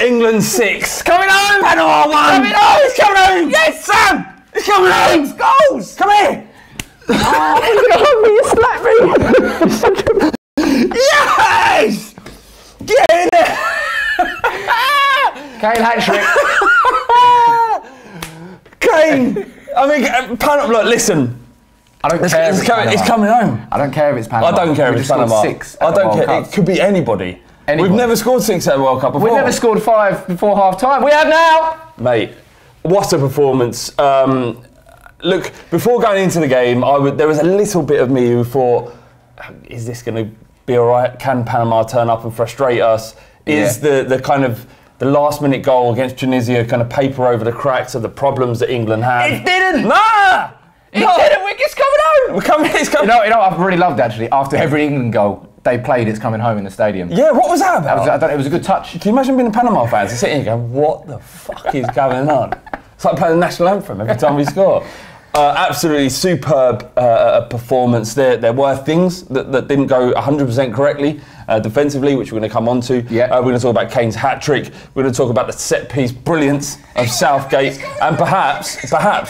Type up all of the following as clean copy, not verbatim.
England 6. Coming home! Panama 1. Coming home! It's coming home! Yes! Sam! It's coming home! 6 goals! Come here! You slapped me! Yes! Get in there! Kane hat-trick. Kane! I mean, look, listen. I don't care if it's Panama. It's coming home. I don't care if it's Panama. I don't care if it's Panama. 6 I don't care. It could be anybody. We've never scored 6 at the World Cup before. We've never scored 5 before half-time. We have now! Mate, what a performance. Look, before going into the game, there was a little bit of me who thought, is this going to be all right? Can Panama turn up and frustrate us? Is the kind of the last-minute goal against Tunisia kind of paper over the cracks of the problems that England had? It didn't! Nah! It didn't! It's coming home! It's coming. You know what I've really loved, actually? After every England goal they played, it's coming home in the stadium. Yeah, what was that about? It was a good touch. Can you imagine being a Panama fan and sitting here going, what the fuck is going on? It's like playing the national anthem every time we score. Absolutely superb performance. There were things that didn't go 100% correctly defensively, which we're going to come on to. Yeah. We're going to talk about Kane's hat-trick. We're going to talk about the set-piece brilliance of Southgate. And perhaps,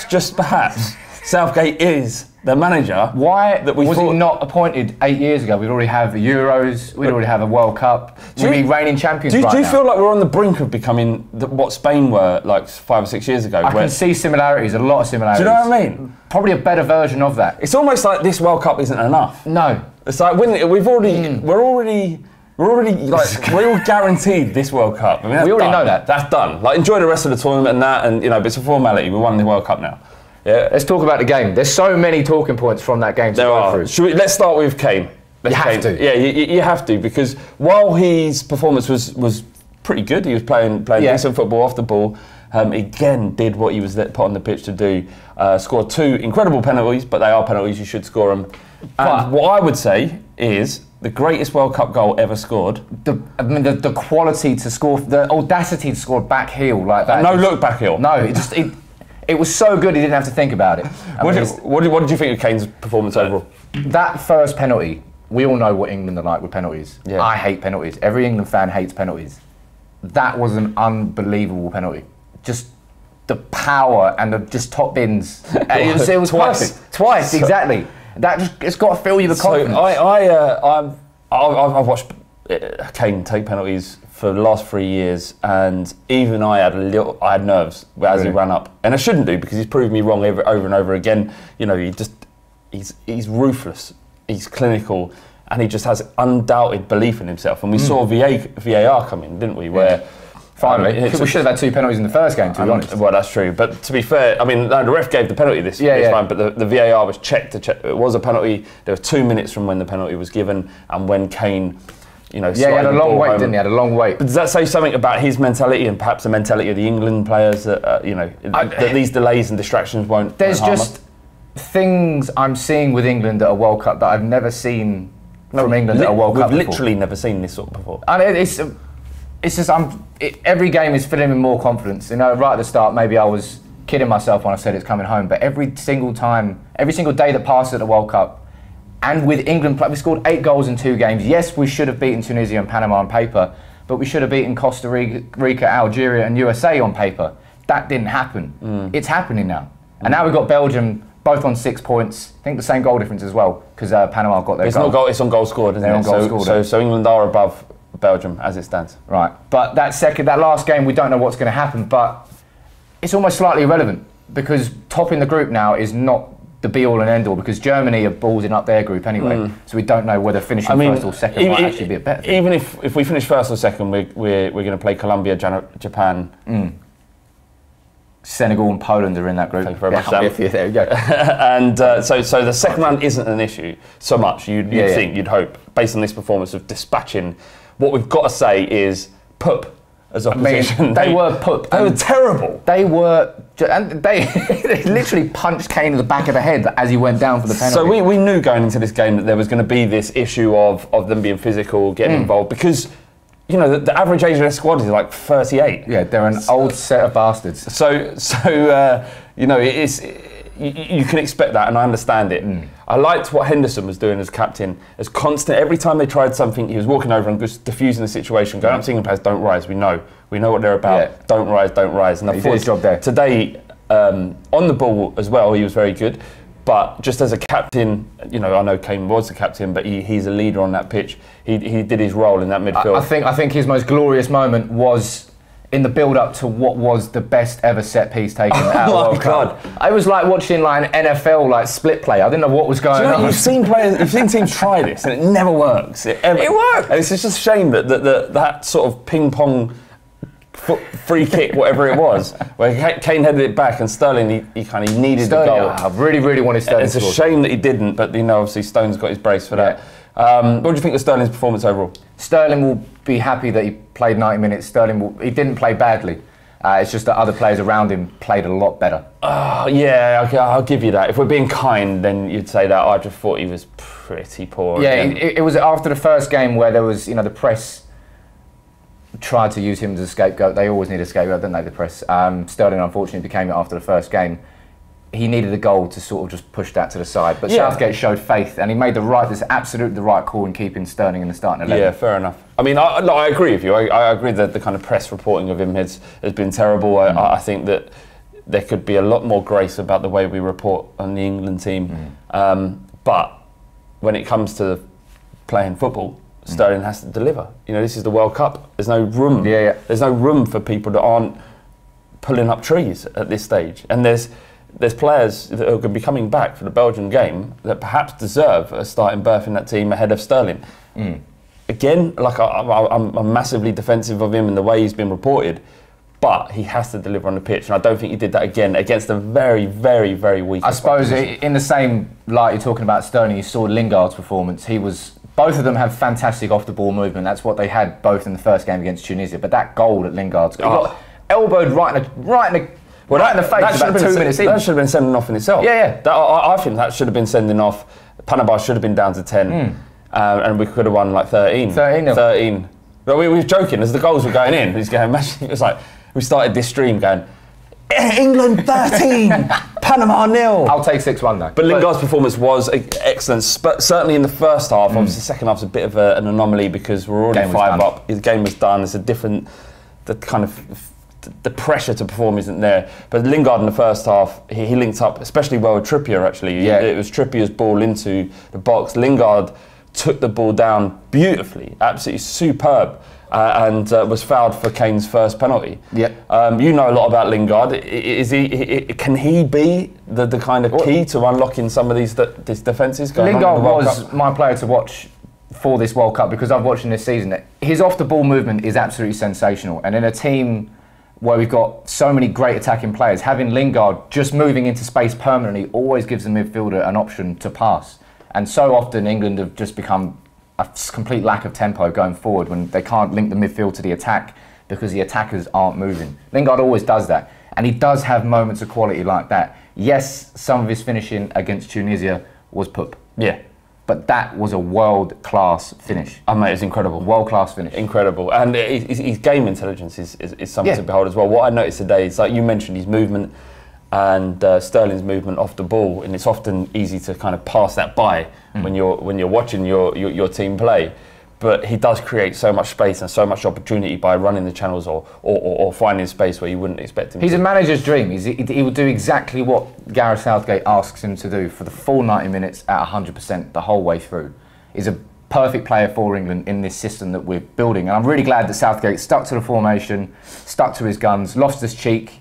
just perhaps, Southgate is the manager. Why that we was he not appointed 8 years ago? We'd already have the Euros, we'd already have a World Cup, we'd be reigning champions right now. Do you feel like we're on the brink of becoming what Spain were like 5 or 6 years ago? I can see similarities, a lot of similarities. Do you know what I mean? Probably a better version of that. It's almost like this World Cup isn't enough. No. It's like we're already like we're all guaranteed this World Cup. I mean, we already know that. That's done. Like enjoy the rest of the tournament and that, and you know, but it's a formality. We won the World Cup now. Yeah. Let's talk about the game. There's so many talking points from that game to go through. Let's start with Kane. You have to. Yeah, you have to, because while his performance was pretty good, he was playing decent football off the ball. Again, did what he was put on the pitch to do. Scored 2 incredible penalties, but they are penalties, you should score them. And what I would say is the greatest World Cup goal ever scored. The quality to score, the audacity to score back heel like that. No look back heel. No, it was so good he didn't have to think about it. What did you think of Kane's performance overall? That first penalty, we all know what England are like with penalties. Yeah. I hate penalties. Every England fan hates penalties. That was an unbelievable penalty. Just the power and the just top bins. It was perfect. Twice, exactly. It's got to fill you with confidence. I've watched Kane take penalties for the last 3 years, and even I had nerves as he ran up, and I shouldn't do, because he's proved me wrong over and over again. You know, he's ruthless, he's clinical, and he just has undoubted belief in himself. And we saw VAR come in, didn't we? Where finally, we should have had 2 penalties in the first game, to be honest. Well, that's true. But to be fair, I mean, the ref gave the penalty this time, but the VAR was checked to check it was a penalty. There were 2 minutes from when the penalty was given, and when Kane, you know, he had a long wait, didn't he? He had a long wait. But does that say something about his mentality and perhaps the mentality of the England players that you know that these delays and distractions won't? There's just things I'm seeing with England at a World Cup that I've never seen from England at a World Cup. We've literally never seen this sort of before. And it's just every game is filling me more confidence. You know, right at the start, maybe I was kidding myself when I said it's coming home, but every single day that passes at the World Cup. And with England, we scored 8 goals in 2 games. Yes, we should have beaten Tunisia and Panama on paper, but we should have beaten Costa Rica, Algeria and USA on paper. That didn't happen. It's happening now. And now we've got Belgium both on 6 points. I think the same goal difference as well, because Panama got their goal. It's on goal scored, isn't it? So England are above Belgium as it stands. Right. But that last game, we don't know what's going to happen, but it's almost slightly irrelevant, because topping the group now is not the be-all and end-all, because Germany are ballsing up their group anyway, so we don't know whether finishing first or second might actually be a better thing. Even if we finish first or second, we're going to play Colombia, Japan. Senegal and Poland are in that group. Thank you very much, Sam. There you go. And so the second round isn't an issue so much, you'd think, you'd hope, based on this performance of dispatching. What we've got to say is poop as opposition. I mean, they were poop. They were terrible. They were, and they literally punched Kane in the back of the head as he went down for the penalty. So we knew going into this game that there was going to be this issue of them being physical, getting involved, because you know the average age of their squad is like 38. Yeah, they're an old set of bastards. So you know you can expect that, and I understand it. I liked what Henderson was doing as captain, as constant. Every time they tried something, he was walking over and just diffusing the situation, going up to England players, don't rise, we know what they're about, don't rise. And I thought his job there. Today, on the ball as well, he was very good. But just as a captain, I know Kane was the captain, but he's a leader on that pitch. He did his role in that midfield. I think his most glorious moment was in the build-up to what was the best ever set piece taken at World Cup. I was like watching an NFL split play. I didn't know what was going on. You've seen teams try this, and it never works. It works. And it's just a shame that sort of ping-pong free kick, whatever it was, where Kane headed it back and Sterling, he kind of needed the goal. I really, really wanted Sterling. It's a shame that he didn't, but obviously Stone's got his brace for that. What do you think of Sterling's performance overall? Sterling will be happy that he played 90 minutes. He didn't play badly. It's just that other players around him played a lot better. Yeah, okay, I'll give you that. If we're being kind, then you'd say that. I just thought he was pretty poor. Yeah, it was after the first game where there was, the press tried to use him as a scapegoat. They always need a scapegoat, don't they, the press? Sterling, unfortunately, became it after the first game. He needed a goal to sort of just push that to the side. But Southgate showed faith, and he made absolutely the right call in keeping Sterling in the starting 11. Yeah, fair enough. I mean, I agree with you. I agree that the kind of press reporting of him has been terrible. I think that there could be a lot more grace about the way we report on the England team. But when it comes to playing football, Sterling has to deliver. This is the World Cup. There's no room. There's no room for people that aren't pulling up trees at this stage. And there's players that are going to be coming back for the Belgian game that perhaps deserve a starting berth in that team ahead of Sterling. Again, I'm massively defensive of him in the way he's been reported, but he has to deliver on the pitch, and I don't think he did that again against a very, very, very weak. I suppose in the same light you're talking about Sterling, you saw Lingard's performance. Both of them have fantastic off-the-ball movement. That's what they had both in the first game against Tunisia. But that goal that Lingard's got, elbowed right in the face about 2 minutes in. That should have been sending off in itself. I think that should have been sending off. Panama should have been down to 10, and we could have won 13. 13. But we were joking as the goals were going in. He's going. It was like we started this stream going, England 13, Panama 0. I'll take 6-1 though. But Lingard's performance was excellent, certainly in the first half. Obviously, the second half's a bit of an anomaly because we're already 5 up. His game was done. It's a different, the pressure to perform isn't there. But Lingard in the first half, he linked up especially well with Trippier actually. It was Trippier's ball into the box. Lingard took the ball down beautifully, absolutely superb. And was fouled for Kane's first penalty. You know a lot about Lingard. Can he be the kind of key to unlocking some of these defences? Lingard was my player to watch for this World Cup because I've watched him this season. His off-the-ball movement is absolutely sensational. And in a team where we've got so many great attacking players, having Lingard just moving into space permanently always gives the midfielder an option to pass. And so often England have just become a complete lack of tempo going forward when they can't link the midfield to the attack because the attackers aren't moving. Lingard always does that, and he does have moments of quality like that. Yes, some of his finishing against Tunisia was poop. But that was a world-class finish. Oh, mate, it's incredible. World-class finish. Incredible. And his game intelligence is something to behold as well. What I noticed today is, like you mentioned, his movement and Sterling's movement off the ball, and it's often easy to kind of pass that by when you're watching your team play. But he does create so much space and so much opportunity by running the channels or finding space where you wouldn't expect him. He's a manager's dream. He will do exactly what Gareth Southgate asks him to do for the full 90 minutes at 100% the whole way through. He's a perfect player for England in this system that we're building. And I'm really glad that Southgate stuck to the formation, stuck to his guns, lost his cheek.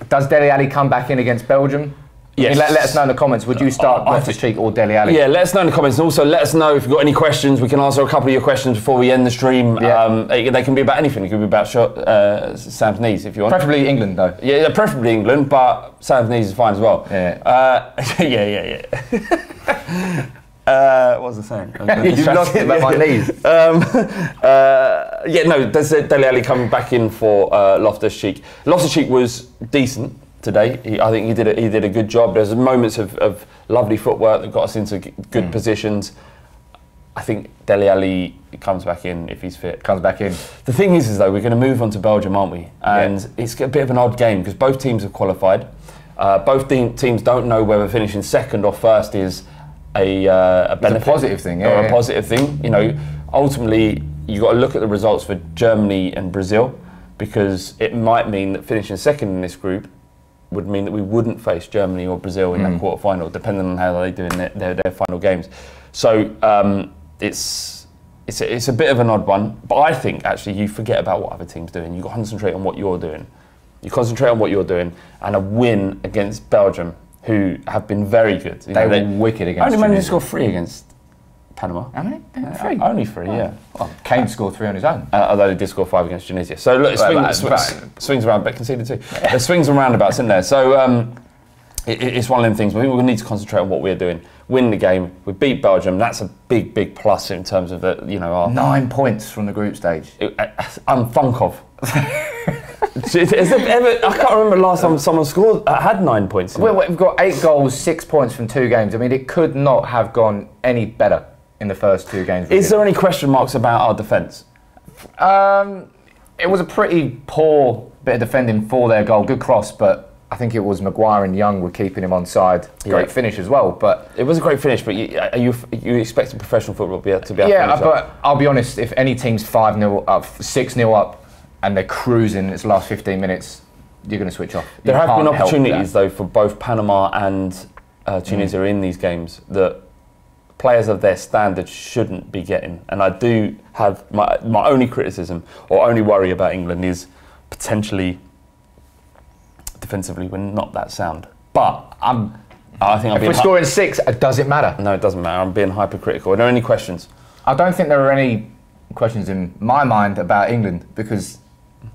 Does Dele Alli come back in against Belgium? Yes. Let us know in the comments. Would you start Loftus-Cheek or Dele Alli? Yeah, let us know in the comments. And also let us know if you've got any questions. We can answer a couple of your questions before we end the stream. They can be about anything. It could be about Sam's knees if you want. Preferably England though. Yeah, preferably England, but Sam's knees is fine as well. What was I saying? You've lost it about my knees. There's Dele Alli coming back in for Loftus-Cheek. Loftus-Cheek was decent today. I think he did a good job. There's moments of lovely footwork that got us into good positions. I think Dele Alli comes back in if he's fit. Comes back in. The thing is though, we're going to move on to Belgium, aren't we? And it's a bit of an odd game because both teams have qualified. Both teams don't know whether finishing second or first is a benefit, a positive thing, or a positive thing. You know, ultimately you got to look at the results for Germany and Brazil, because it might mean that finishing second in this group would mean that we wouldn't face Germany or Brazil in that quarter-final, depending on how they do in their final games. So it's a bit of an odd one, but I think actually you forget about what other teams doing. You concentrate on what you're doing. You concentrate on what you're doing, and a win against Belgium, who have been very good. They were wicked against. Only managed to score 3 against Panama. How many? 3. Only 3, yeah. Well, Kane scored 3 on his own. Although he did score 5 against Tunisia. So look, swings around, but conceded 2. There's swings and roundabouts in there. So it's one of them things. We need to concentrate on what we're doing. Win the game. We beat Belgium. That's a big, big plus in terms of the, you know, our 9 points from the group stage. I'm funk of. I can't remember the last time someone had 9 points. We've got 8 goals, 6 points from 2 games. I mean, it could not have gone any better in the first 2 games. Is there any question marks about our defence? It was a pretty poor bit of defending for their goal. Good cross, but I think it was Maguire and Young were keeping him onside. Great finish as well, but it was a great finish. But you expecting professional football to be able to finish but I'll be honest. If any team's 5-0 up, 6-0 up, and they're cruising its last 15 minutes, you're going to switch off. There have been opportunities though for both Panama and Tunisia in these games that players of their standard shouldn't be getting. And I do have my only criticism or only worry about England is potentially defensively we're not that sound. But I think if we're scoring 6, does it matter? No, it doesn't matter. I'm being hypercritical. Are there any questions? I don't think there are any questions in my mind about England, because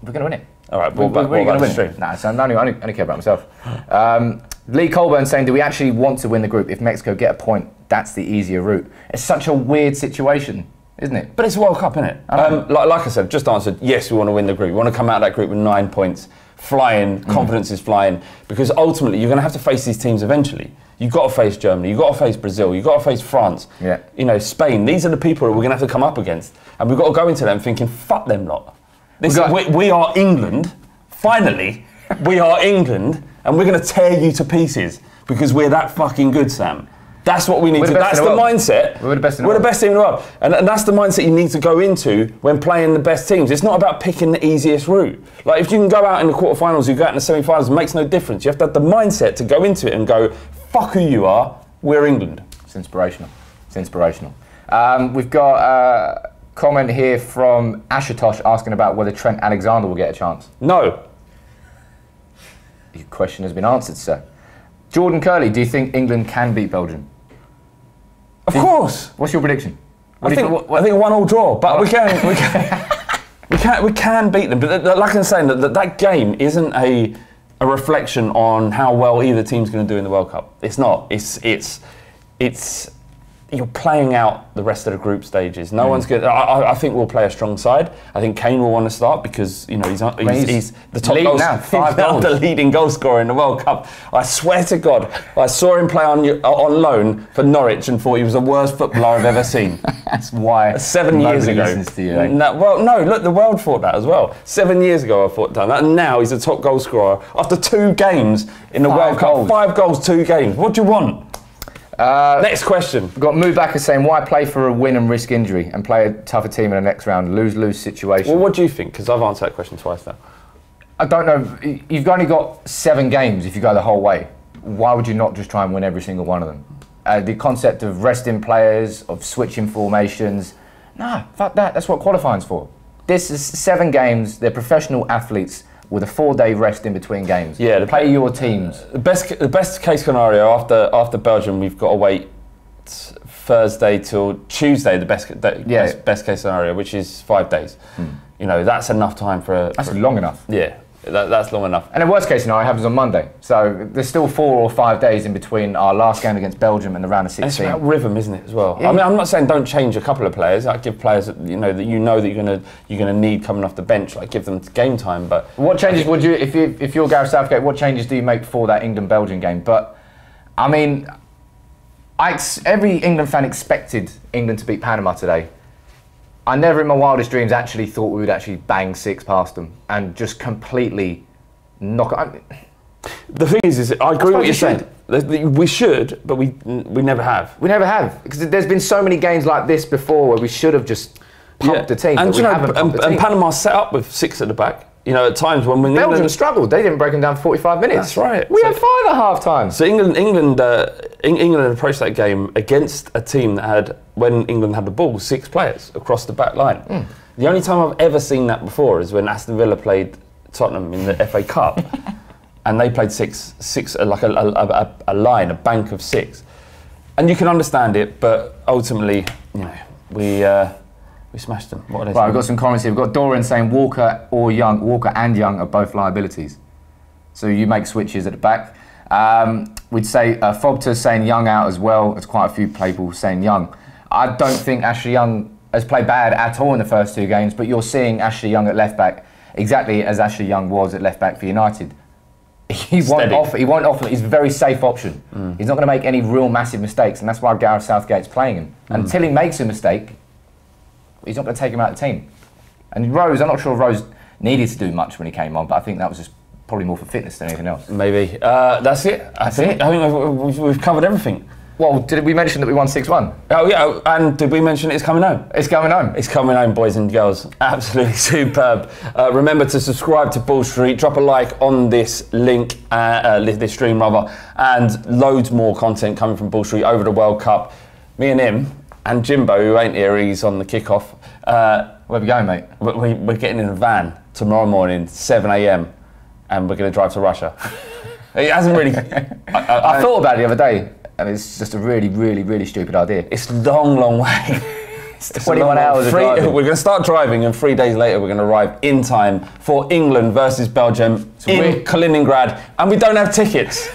we're going to win it. All right, we're going to win. Nah, so I only care about myself. Lee Colburn saying, do we actually want to win the group? If Mexico get a point, that's the easier route. It's such a weird situation, isn't it? But it's a World Cup, isn't it? Like I said, just answered, yes, we want to win the group. We want to come out of that group with 9 points, flying, confidence is flying, because ultimately you're going to have to face these teams eventually. You've got to face Germany, you've got to face Brazil, you've got to face France, you know, Spain. These are the people that we're going to have to come up against. And we've got to go into them thinking, fuck them lot. We are England, finally, we are England, and we're going to tear you to pieces because we're that fucking good, Sam. That's what we need to do. That's the mindset. We're the best in the world. We're the best team in the world. And that's the mindset you need to go into when playing the best teams. It's not about picking the easiest route. Like, if you can go out in the quarterfinals, you go out in the semi-finals, it makes no difference. You have to have the mindset to go into it and go, fuck who you are, we're England. It's inspirational. It's inspirational. We've got a comment here from Ashutosh asking about whether Trent Alexander will get a chance. No. Your question has been answered, sir. Jordan Curley, do you think England can beat Belgium? Of course. What's your prediction? I think a 1-1 draw, but we can beat them. But like I'm saying, that game isn't a reflection on how well either team's going to do in the World Cup. It's not. It's you're playing out the rest of the group stages. No one's good. I think we'll play a strong side. I think Kane will want to start because you know he's the top goal now. 5 goals. The leading goal scorer in the World Cup. I swear to God, I saw him play on loan for Norwich and thought he was the worst footballer I've ever seen. That's why 7 years ago. To you, no, look, the world thought that as well. 7 years ago, I thought that, and now he's the top goal scorer after 2 games in the World Cup. 5 goals, 2 games. What do you want? Next question. We've got Mubaka saying, why play for a win and risk injury and play a tougher team in the next round? Lose-lose situation. Well, what do you think? Because I've answered that question twice now. I don't know. You've only got 7 games if you go the whole way. Why would you not just try and win every single one of them? The concept of resting players, of switching formations, nah, fuck that. That's what qualifying's for. This is 7 games. They're professional athletes with a 4-day rest in between games. Yeah, play your teams. The best case scenario after Belgium, we've got to wait Thursday till Tuesday. The best case scenario, which is 5 days. You know, that's enough time for. That's long enough. Yeah. That's long enough. And the worst case scenario happens on Monday. So there's still 4 or 5 days in between our last game against Belgium and the round of 16. And it's about rhythm, isn't it, as well? Yeah. I mean, I'm not saying don't change a couple of players. Like give players that you're gonna need coming off the bench. Like give them game time. But what changes would you, if you're Gareth Southgate? What changes do you make for that England-Belgium game? But I mean, every England fan expected England to beat Panama today. I never in my wildest dreams actually thought we would actually bang 6 past them and just completely knock it. The thing is I agree with what you're saying. We should, but we never have. We never have, because there's been so many games like this before where we should have just pumped the team. And, but we haven't pumped the team. And Panama set up with 6 at the back. You know, at times when Belgium struggled, they didn't break them down for 45 minutes. That's right. We had 5 at half time. So England approached that game against a team that had, when England had the ball, 6 players across the back line. The only time I've ever seen that before is when Aston Villa played Tottenham in the FA Cup, and they played six like a line, a bank of 6, and you can understand it, but ultimately, you know, we smashed them. What are they saying? We've got some comments here. We've got Dorian saying Walker and Young are both liabilities. So you make switches at the back. We'd say Fogter's saying Young out as well. There's quite a few people saying Young. I don't think Ashley Young has played bad at all in the first 2 games, but you're seeing Ashley Young at left back exactly as Ashley Young was at left back for United. He won't offer. He's a very safe option. He's not going to make any real massive mistakes, and that's why Gareth Southgate's playing him. Until he makes a mistake, he's not going to take him out of the team. And Rose, I'm not sure Rose needed to do much when he came on, but I think that was just probably more for fitness than anything else. Maybe. That's it. I think we've covered everything. Well, did we mention that we won 6-1? Oh yeah, and did we mention it's coming home? It's coming home. It's coming home, boys and girls. Absolutely superb. Remember to subscribe to Bull Street, drop a like on this link, this stream rather, and loads more content coming from Bull Street over the World Cup. Me and him, and Jimbo, who ain't here, he's on the kickoff. Where we going, mate? We're getting in a van tomorrow morning, 7 a.m, and we're going to drive to Russia. It hasn't really... I thought about it the other day, and it's just a really, really, really stupid idea. It's a long, long way. It's 21 hours of driving. We're going to start driving, and 3 days later we're going to arrive in time for England versus Belgium in Kaliningrad, and we don't have tickets.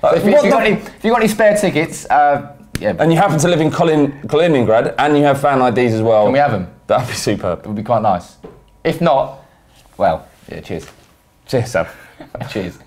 If you got any spare tickets, yeah. And you happen to live in Kaliningrad, and you have fan IDs as well. Can we have them? That'd be superb. It would be quite nice. If not, well, yeah, cheers. Cheers, Sam. Cheers.